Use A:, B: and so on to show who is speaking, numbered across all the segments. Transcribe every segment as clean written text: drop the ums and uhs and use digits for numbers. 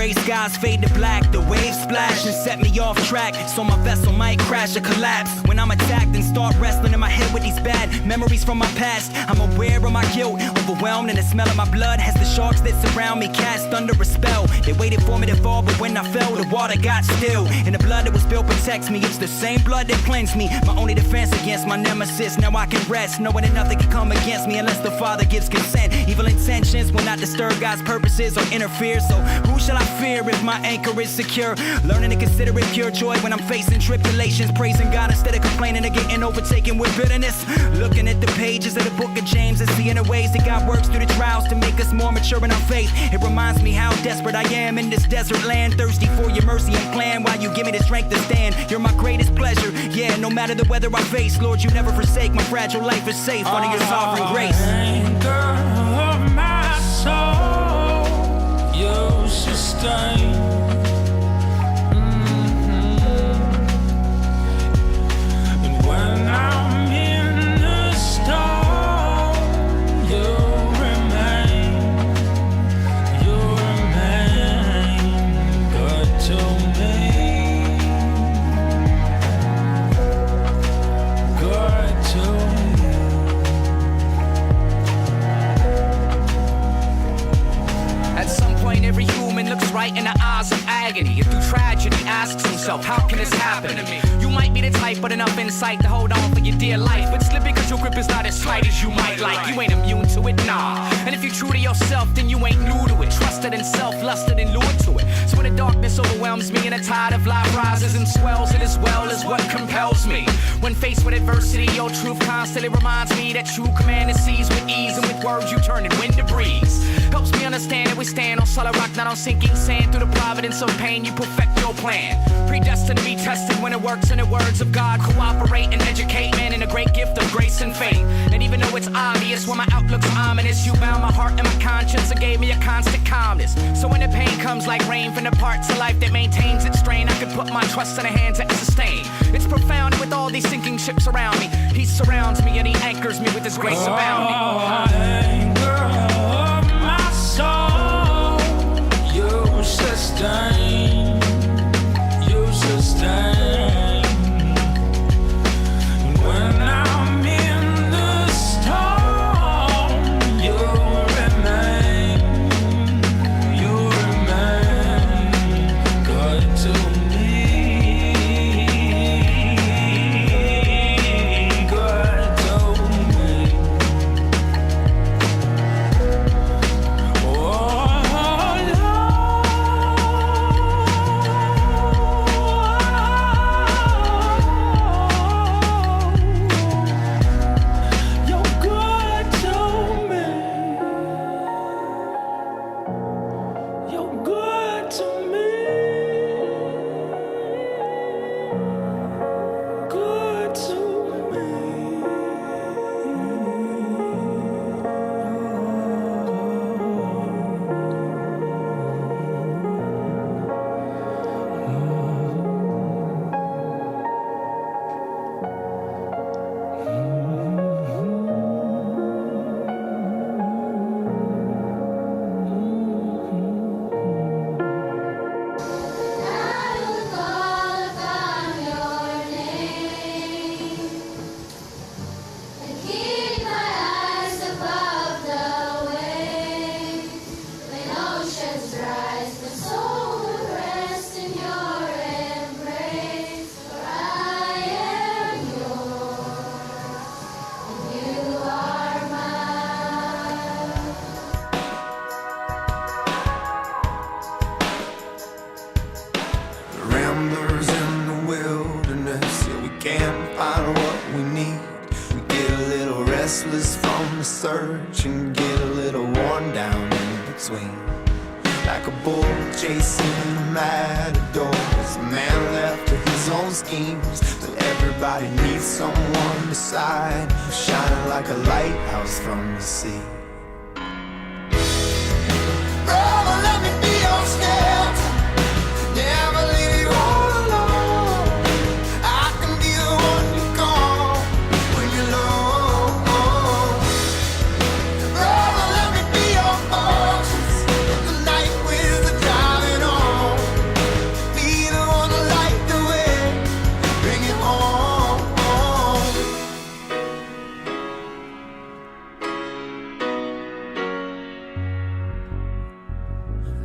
A: Skies fade to black, the waves splash and set me off track, so my vessel might crash or collapse. When I'm attacked and start wrestling in my head with these bad memories from my past, I'm aware of my guilt, overwhelmed in the smell of my blood as the sharks that surround me cast under a spell. They waited for me to fall, but when I fell, the water got still, and the blood that was spilled protects me. It's the same blood that cleansed me, my only defense against my nemesis. Now I can rest, knowing that nothing can come against me unless the Father gives consent. Evil intentions will not disturb God's purposes or interfere, so who shall I fear if my anchor is secure? Learning to consider it pure joy when I'm facing tribulations, praising God instead of complaining or getting overtaken with bitterness. Looking at the pages of the book of James and seeing the ways that God works through the trials to make us more mature in our faith. It reminds me how desperate I am in this desert land, thirsty for your mercy and plan while you give me the strength to stand. You're my greatest pleasure, yeah, no matter the weather I face. Lord, you never forsake, my fragile life is safe under your sovereign grace.
B: Anchor of my soul, you sustain. And when I'm in the storm, you remain good to me, good to me.
C: At some point, every human looks right in the eyes of agony, and through tragedy asks himself, how can this happen to me? You might be the type with enough insight to hold on for your dear life, but slip because your grip is not as tight as you might like. You ain't immune to it, nah. And if you're true to yourself, then you ain't new to it. Trusted in self, lusted and lured to it. So when the darkness overwhelms me and the tide of life rises and swells, it as well is what compels me. When faced with adversity, your truth constantly reminds me that true command is seized with ease, and with words you turn it wind to breeze. Helps me understand that we stand on solid rock, not on sinking sand. Through the providence of pain, you perfect your plan. Predestined to be tested when it works in the words of God. Cooperate and educate man in a great gift of grace and faith. And even though it's obvious when my outlook's ominous, you bound my heart and my conscience and gave me a constant calmness. So when the pain comes like rain from the parts of life that maintains its strain, I can put my trust in the hands that sustain. It's profound, and with all these sinking ships around me, he surrounds me and he anchors me with his grace abounding.
B: Soul, you sustain, you sustain. When I'm in the storm, you remain good to me, good to me.
D: search and get a little worn down in between. Like a bull chasing a matador, there's a man left to his own schemes. But everybody needs someone beside, shining like a lighthouse from the sea. Brother, let me be your shelter, never leave you all alone. I can be the one you call when you're low. Brother, let me be your fortress, the night with the driving on. Be the one to light the way, bring it home.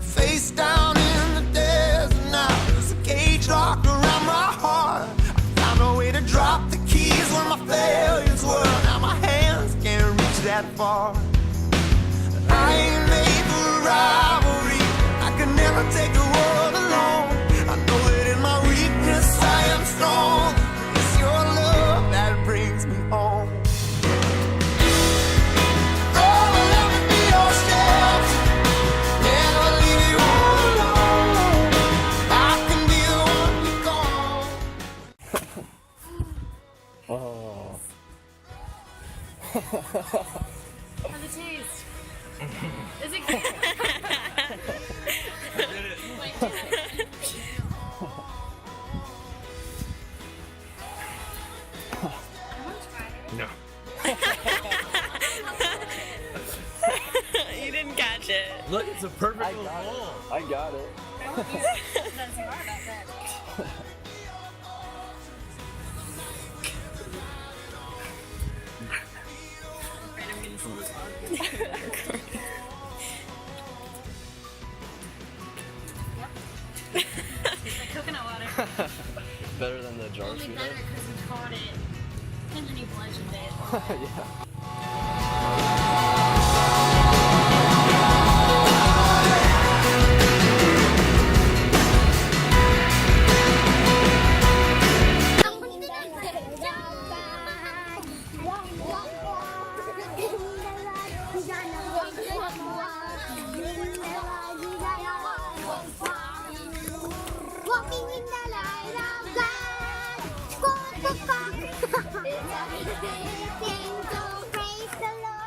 D: Face down in the desert now, there's a cage locked around my heart. I found a way to drop the keys where my failures were. Now my hands can't reach that far. I ain't made for rivalry, I could never take the world alone. I know that in my weakness I am strong. It's your love that brings me home. Oh, let me be your shelter, never leave you all alone. I can be the one you call.
E: How's it taste? Is it good? Wait,
F: No.
G: You didn't catch it.
F: Look, it's a perfect little bowl.
H: I got it.
E: like coconut water.
H: Better than the jar
E: Only
H: sweetener.
E: better because we caught it and then he bludgeoned it.
H: Yeah.
I: Walking in the light of God, go to God. It's a big thing to praise the Lord.